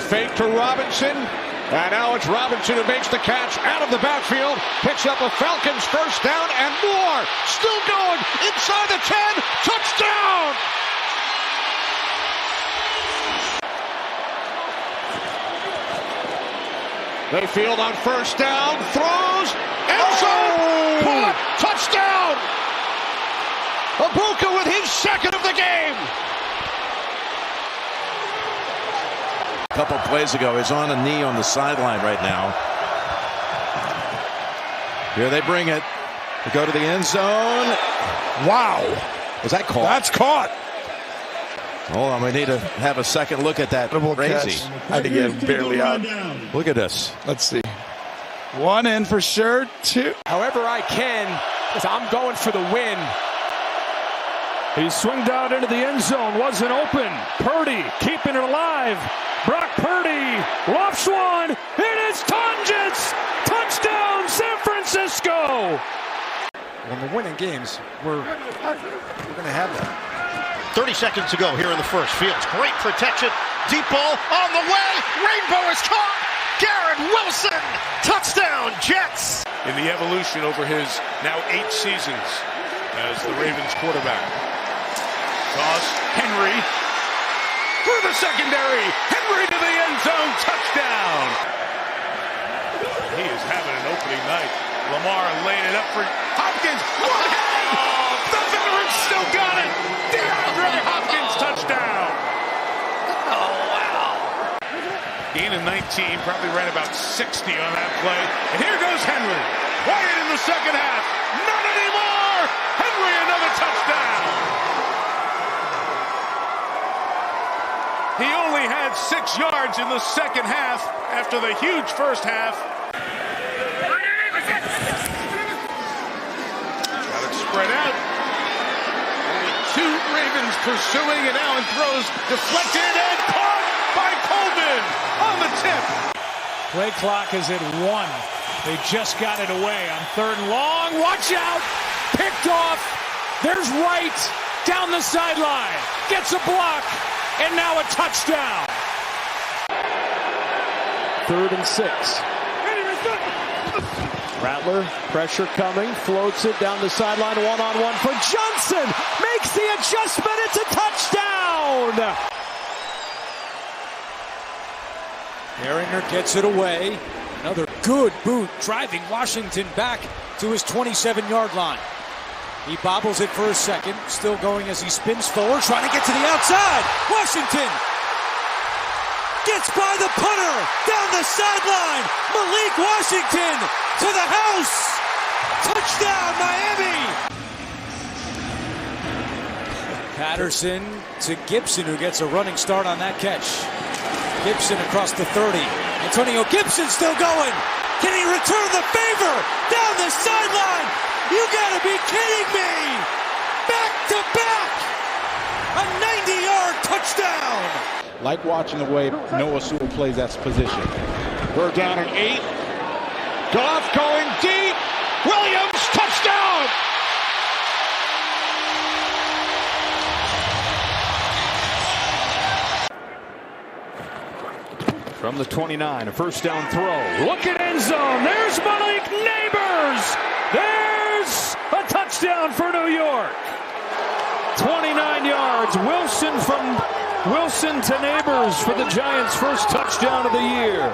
fake to Robinson. And now it's Robinson who makes the catch out of the backfield. Picks up a Falcons first down and more. Still going inside the 10. Touchdown! Mayfield on first down. Throws. End zone. Caught. Touchdown! Abuka with his second of the game. A couple plays ago, he's on a knee on the sideline right now. Here they bring it. They go to the end zone. Wow. Was that caught? That's caught. Hold on, we need to have a second look at that. Crazy. I think he's barely out. Look at this. Let's see. One in for sure. Two. However I can, because I'm going for the win. He swinged out into the end zone, wasn't open. Purdy keeping it alive. Brock Purdy lofts one. It is Tonjes. Touchdown, San Francisco. When we're winning games, we're going to have that. 30 seconds to go here in the first. Fields, great protection. Deep ball on the way. Rainbow is caught. Garrett Wilson. Touchdown, Jets. In the evolution over his now 8 seasons as the Ravens quarterback. Toss, Henry. Through the secondary. Henry to the end zone. Touchdown. He is having an opening night. Lamar laying it up for Hopkins. One hand. The veteran still got it. DeAndre Hopkins touchdown. Oh, wow. Gain of 19, probably ran about 60 on that play. And here goes Henry. Quiet in the second half. Not anymore. Henry, another touchdown. He only had 6 yards in the second half after the huge first half. Got it spread out. Only 2 Ravens pursuing, and Allen throws deflected and caught by Coleman on the tip. Play clock is at 1. They just got it away on 3rd and long. Watch out! Picked off. There's Wright down the sideline. Gets a block. And now a touchdown. 3rd and 6. Rattler, pressure coming, floats it down the sideline, one-on-one for Johnson. Makes the adjustment, it's a touchdown. Herringer gets it away. Another good boot, driving Washington back to his 27-yard line. He bobbles it for a second, still going as he spins forward, trying to get to the outside. Washington gets by the punter, down the sideline. Malik Washington to the house. Touchdown, Miami. Patterson to Gibson, who gets a running start on that catch. Gibson across the 30. Antonio Gibson still going. Can he return the favor? Down the sideline. You gotta be kidding me! Back to back! A 90-yard touchdown! Like watching the way Noah Sewell plays that position. We're down at 8. Goff going deep. Williams, touchdown! From the 29, a first down throw. Look at end zone. There's Malik Neighbors. There's a touchdown for New York. 29 yards. Wilson to Neighbors for the Giants' first touchdown of the year.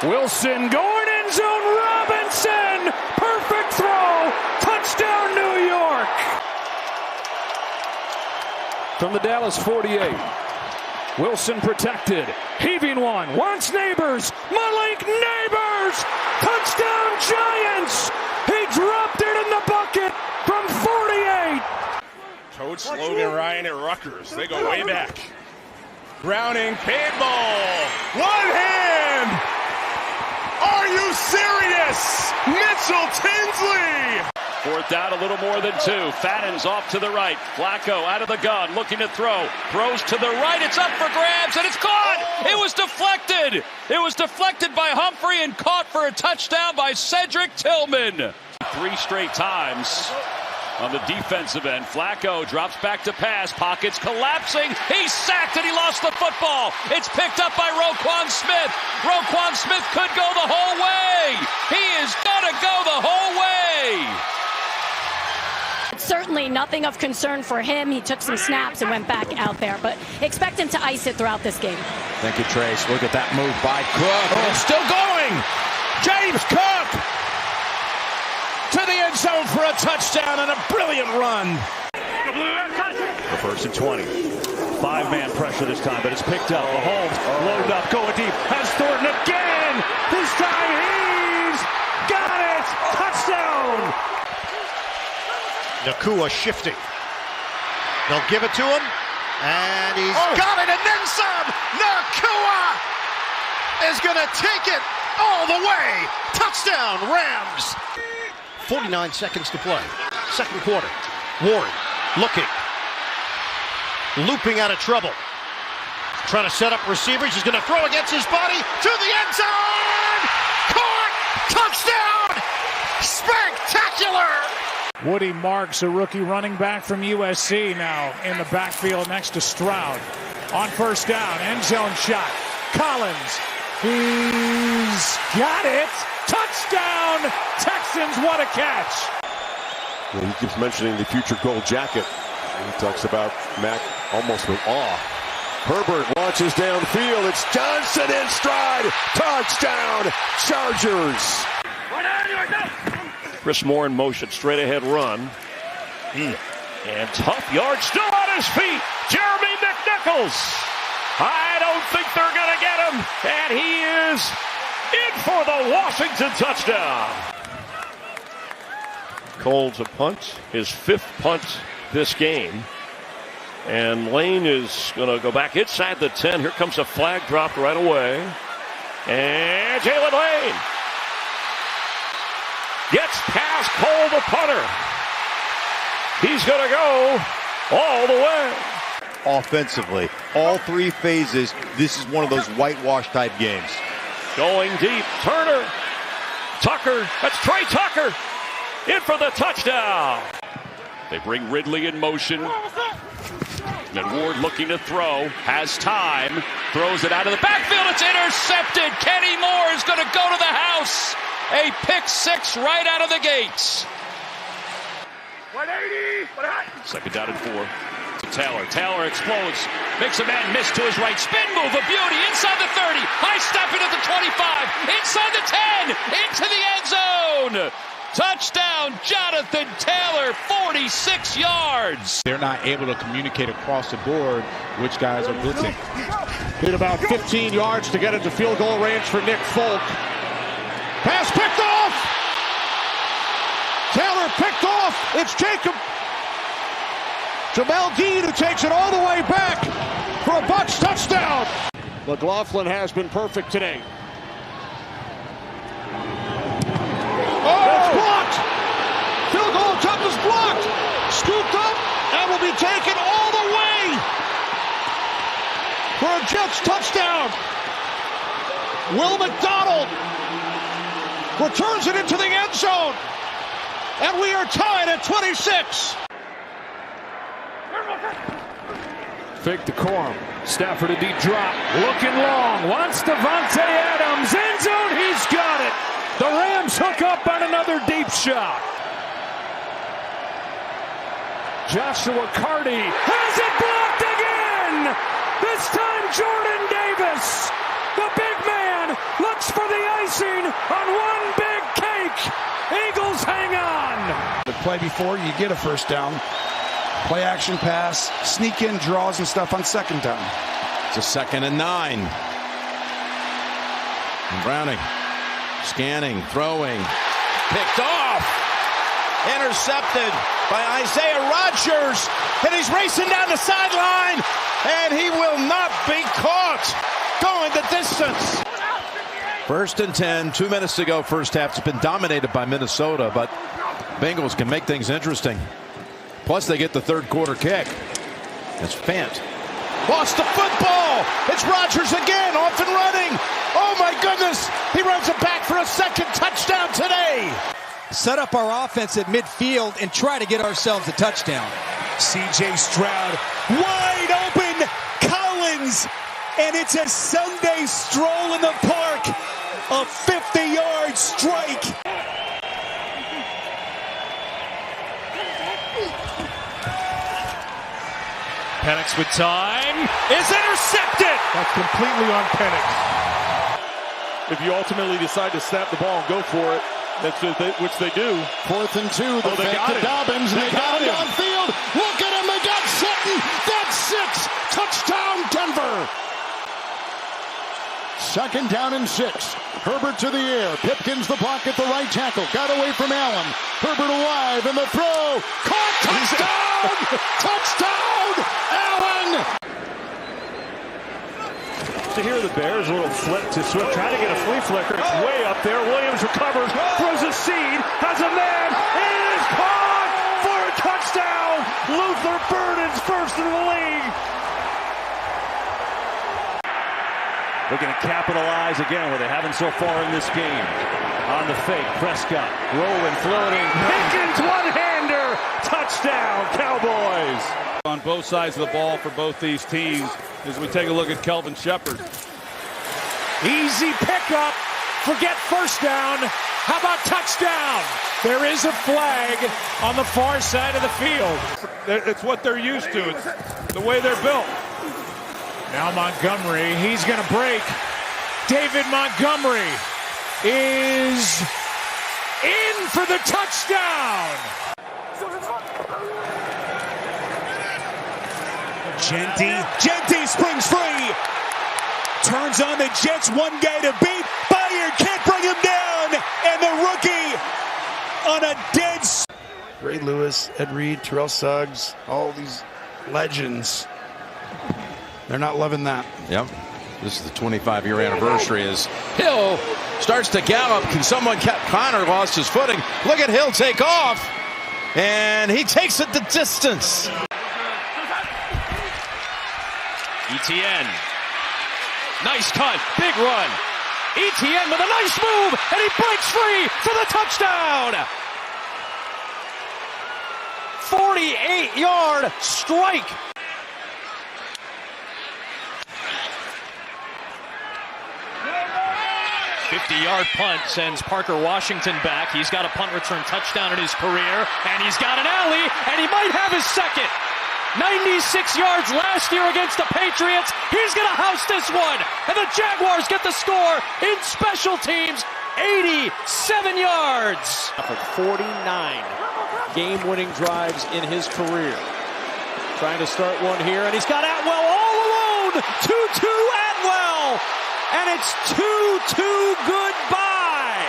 Wilson going end zone. Robinson. Perfect throw. Touchdown, New York. From the Dallas 48. Wilson protected. Heaving one. Wants Neighbors. Malik Neighbors. Touchdown, Giants. He dropped it in the bucket from 48. Coach Logan Ryan at Rutgers. They go way back. Browning, big ball. One hand. Are you serious? Mitchell Tinsley. 4th down, a little more than 2. Fannon's off to the right. Flacco out of the gun, looking to throw. Throws to the right. It's up for grabs, and it's caught. It was deflected. It was deflected by Humphrey and caught for a touchdown by Cedric Tillman. 3 straight times on the defensive end. Flacco drops back to pass. Pockets collapsing. He's sacked and he lost the football. It's picked up by Roquan Smith. Roquan Smith could go the whole way. He is going to go the whole way. Certainly nothing of concern for him. He took some snaps and went back out there, but expect him to ice it throughout this game. Thank you, Trace. Look at that move by Cook. Oh, it's still going. James Cook to the end zone for a touchdown and a brilliant run. For 1st and 20. 5-man pressure this time, but it's picked up. Mahomes loaded up, going deep. Has Thornton again. This time he's got it. Touchdown. Nakua shifting. They'll give it to him, and he's got it, and then some. Nakua is going to take it all the way. Touchdown, Rams. 49 seconds to play. Second quarter. Warren looking. Looping out of trouble. Trying to set up receivers. He's going to throw against his body to the end zone. Caught. Touchdown. Spectacular. Woody Marks, a rookie running back from USC, now in the backfield next to Stroud. On 1st down, end zone shot. Collins, he's got it. Touchdown, Texans, what a catch. Well, he keeps mentioning the future gold jacket. He talks about Mac almost with awe. Herbert launches downfield. It's Johnson in stride. Touchdown, Chargers. Chris Moore in motion, straight ahead run. And tough yard, still on his feet. Jeremy McNichols. I don't think they're going to get him. And he is in for the Washington touchdown. Cole's a punt, his 5th punt this game. And Lane is going to go back inside the 10. Here comes a flag dropped right away. And Jalen Lane gets past Cole, the punter. He's going to go all the way. Offensively, all 3 phases, this is one of those whitewash type games. Going deep, Turner, Tucker, that's Trey Tucker, in for the touchdown. They bring Ridley in motion. And Ward looking to throw, has time, throws it out of the backfield, it's intercepted. Kenny Moore is going to go to the house. A pick 6 right out of the gates. 2nd down and 4. Taylor. Taylor explodes. Makes a man miss to his right. Spin move, a beauty. Inside the 30. High stepping at the 25. Inside the 10. Into the end zone. Touchdown, Jonathan Taylor, 46 yards. They're not able to communicate across the board which guys are blitzing. Hit about 15 yards to get into field goal range for Nick Folk. Pass picked off! Taylor picked off! It's Jacob. Jamel Dean who takes it all the way back for a Bucs touchdown. McLaughlin has been perfect today. It's blocked! Field goal attempt is blocked! Scooped up and will be taken all the way for a Jets touchdown. Will McDonald returns it into the end zone. And we are tied at 26. Fake the Corum. Stafford a deep drop. Looking long. Wants Devontae Adams. End zone. He's got it. The Rams hook up on another deep shot. Joshua Carty has it blocked again. This time Jordan Davis. The big man looks for the icing on one big cake. Eagles hang on. The play before you get a 1st down. Play action pass, sneak in draws and stuff on 2nd down. It's a 2nd and 9. And Browning scanning, throwing, picked off, intercepted by Isaiah Rodgers, and he's racing down the sideline, and he will not be caught going the distance. 1st and 10, 2 minutes to go. First half. It's been dominated by Minnesota, but Bengals can make things interesting. Plus, they get the 3rd quarter kick. It's Fant. Lost the football. It's Rodgers again, off and running. Oh, my goodness. He runs it back for a 2nd touchdown today. set up our offense at midfield and try to get ourselves a touchdown. C.J. Stroud, wide open, Collins, and it's a Sunday stroll in the park, a 50-yard strike. Penix with time is intercepted. That's completely on Penix. If you ultimately decide to snap the ball and go for it, which they do. 4th and 2. The they fake got to him. Dobbins. They got him him. downfield. Look at him. They got Sutton. That's 6. Touchdown, Denver. 2nd down and 6. Herbert to the air. Pipkins the block at the right tackle. Got away from Allen. Herbert alive in the throw. Caught. Touchdown. Touchdown, Allen. To hear the Bears, a little flip to Swift, trying to get a flea flicker. It's way up there. Williams recovers, throws a seed, has a man. It is caught for a touchdown. Luther Burden's first in the league. Looking to capitalize again where they haven't so far in this game. On the fake, Prescott rolling, floating. Pickens one-hander. Touchdown, Cowboys. On both sides of the ball for both these teams as we take a look at Kelvin Shepherd. Easy pickup. Forget first down. How about touchdown? There is a flag on the far side of the field. It's what they're used to. It's the way they're built. Now Montgomery, he's going to break. David Montgomery is in for the touchdown. Genty springs free. Turns on the Jets, one guy to beat. Bayard can't bring him down. And the rookie on a dead... Ray Lewis, Ed Reed, Terrell Suggs, all these legends. They're not loving that. Yep. This is the 25-year anniversary as Hill starts to gallop. Can someone catch? Connor lost his footing. Look at Hill take off. And he takes it the distance. ETN. Nice cut. Big run. ETN with a nice move. And he breaks free for the touchdown. 48-yard strike. 50-yard punt sends Parker Washington back. He's got a punt return touchdown in his career, and he's got an alley, and he might have his second. 96 yards last year against the Patriots. He's going to house this one, and the Jaguars get the score in special teams. 87 yards. For 49 game-winning drives in his career. Trying to start one here, and he's got Atwell all alone. 2-2 Atwell. And it's 2-2 goodbye.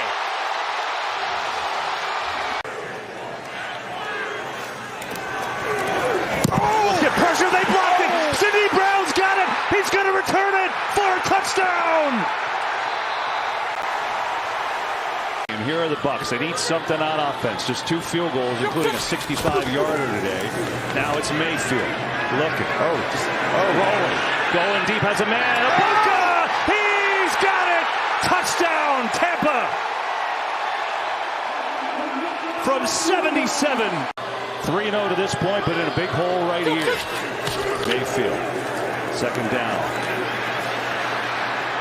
Oh! Get pressure, they blocked it. Sidney Brown's got it. He's going to return it for a touchdown. And here are the Bucs. They need something on offense. Just 2 field goals, including a 65-yarder today. Now it's Mayfield. Looking. Rolling. Going deep, has a man. Abuka! He's got it! Touchdown, Tampa! From 77. 3-0 to this point, but in a big hole right here. Mayfield. 2nd down.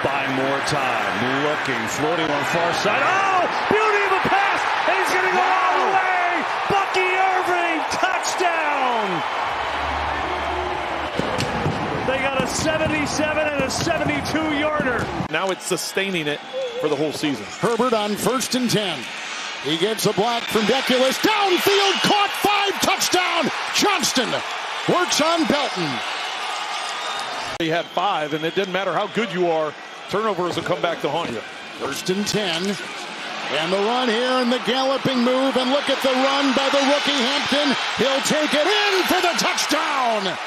Buying more time. Looking. Floating on far side. Oh! Beauty of a pass! And he's going to go all the way! Bucky Irving! Touchdown! They got a 77 and a 72-yarder. Now it's sustaining it for the whole season. Herbert on 1st and 10. He gets a block from Deculus. Downfield, caught 5, touchdown. Johnston works on Belton. He had 5, and it didn't matter how good you are. Turnovers will come back to haunt you. 1st and 10. And the run here and the galloping move. And look at the run by the rookie Hampton. He'll take it in for the touchdown.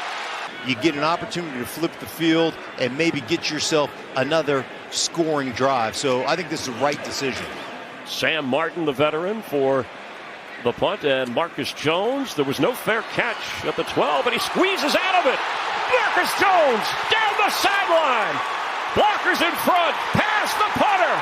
You get an opportunity to flip the field and maybe get yourself another scoring drive. So I think this is the right decision. Sam Martin, the veteran, for the punt, and Marcus Jones. There was no fair catch at the 12, and he squeezes out of it. Marcus Jones down the sideline. Blockers in front, past the punter.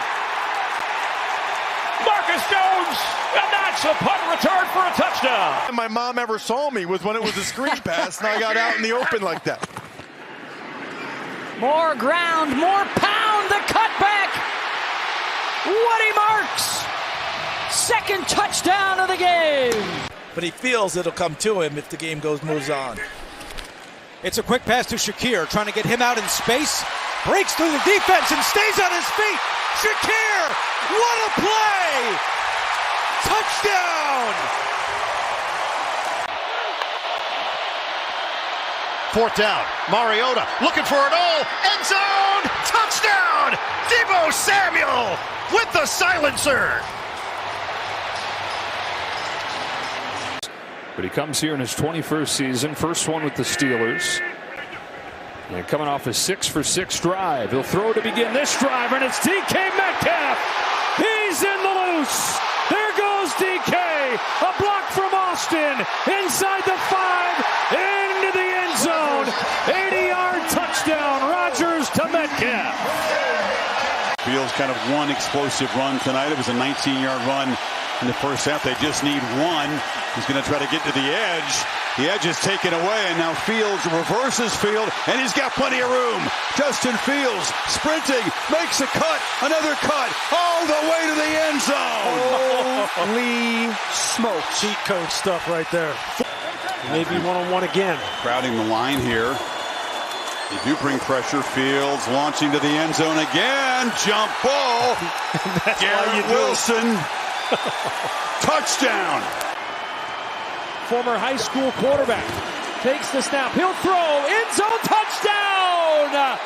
Marcus Jones, and that It's a punt return for a touchdown. My mom ever saw me was when it was a screen pass and I got out in the open like that. More ground, more pound, the cutback. Woody Marks, second touchdown of the game. But he feels it'll come to him if the game moves on. It's a quick pass to Shakir, trying to get him out in space. Breaks through the defense and stays on his feet. Shakir, what a play! Touchdown! Fourth down. Mariota looking for it all. End zone. Touchdown. Deebo Samuel with the silencer. But he comes here in his 21st season, first one with the Steelers. And coming off a 6-for-6 drive. He'll throw to begin this drive, and it's DK Metcalf. He's in the loose. There goes DK. A block from Austin. Inside the 5. Into the end zone. 80-yard touchdown. Rodgers to Metcalf. Fields kind of one explosive run tonight. It was a 19-yard run in the first half. They just need one. He's going to try to get to the edge. The edge is taken away, and now Fields reverses field, and he's got plenty of room. Justin Fields sprinting, makes a cut, another cut, all the way to the end zone. Holy smoke. Cheat code stuff right there. Maybe one-on-one again. Crowding the line here. They do bring pressure. Fields launching to the end zone again. Jump ball. Garrett Wilson. Touchdown. Former high school quarterback takes the snap. He'll throw. End zone touchdown.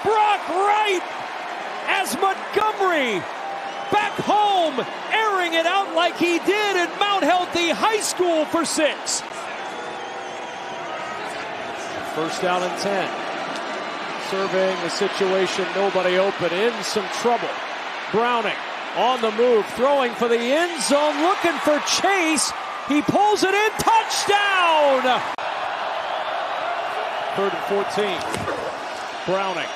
Brock Wright as Montgomery back home, airing it out like he did at Mount Healthy High School for 6. First down and 10. Surveying the situation, nobody open, in some trouble. Browning on the move, throwing for the end zone, looking for Chase. He pulls it in, touchdown! 3rd and 14. Browning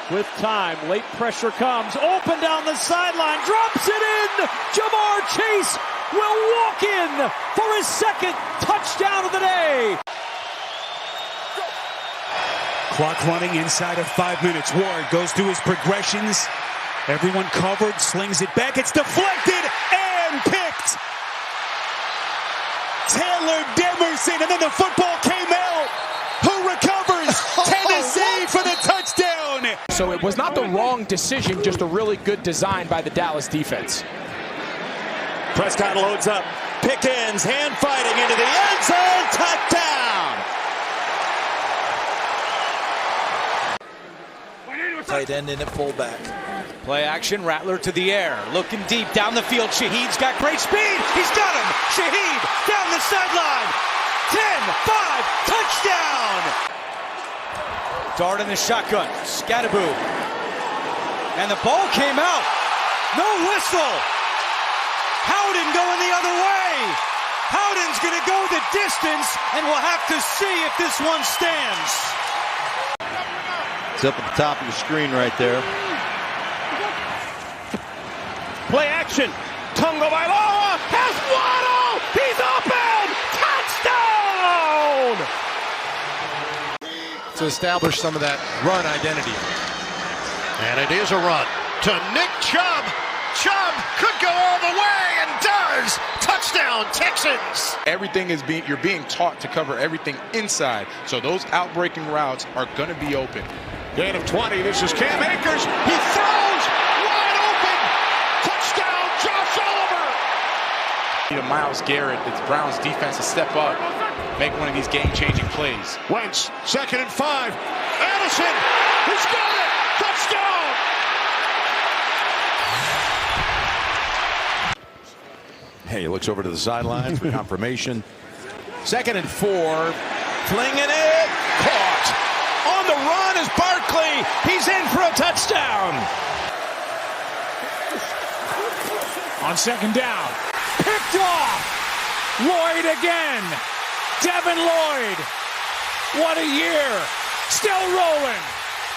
with time, late pressure comes, open down the sideline, drops it in! Jamar Chase will walk in for his second touchdown of the day. Clock running inside of 5 minutes. Ward goes through his progressions. Everyone covered, slings it back. It's deflected and picked. Taylor Demerson, and then the football came out. Who recovers? Tennessee for the touchdown. So it was not the wrong decision, just a really good design by the Dallas defense. Prescott loads up. Pickens, hand fighting into the end zone. Touchdown. Tight end in at fullback. Play action, Rattler to the air, looking deep down the field. Shaheed's got great speed. He's got him. Shaheed down the sideline. 10-5, touchdown. Dart in the shotgun. Scattaboo. And the ball came out. No whistle. Howden going the other way. Howden's going to go the distance, and we'll have to see if this one stands. It's up at the top of the screen right there. Play action. Tungo Bailoa has Waddle. He's open. Touchdown. To establish some of that run identity. And it is a run to Nick Chubb. Chubb could go all the way and does. Touchdown, Texans. Everything is you're being taught to cover everything inside. So those outbreaking routes are going to be open. Gain of 20. This is Cam Akers. He throws wide open. Touchdown, Josh Oliver. Myles Garrett, it's Browns defense to step up, make one of these game-changing plays. Wentz, 2nd and 5. Addison, he's got it. Touchdown. Hey, he looks over to the sideline for confirmation. 2nd and 4. Flinging it. Caught. On the run is Barkley. He's in for a touchdown. On 2nd down. Picked off. Lloyd again. Devin Lloyd. What a year. Still rolling.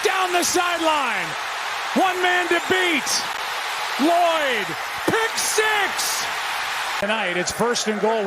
Down the sideline. One man to beat. Lloyd. Pick 6. Tonight, it's 1st and goal.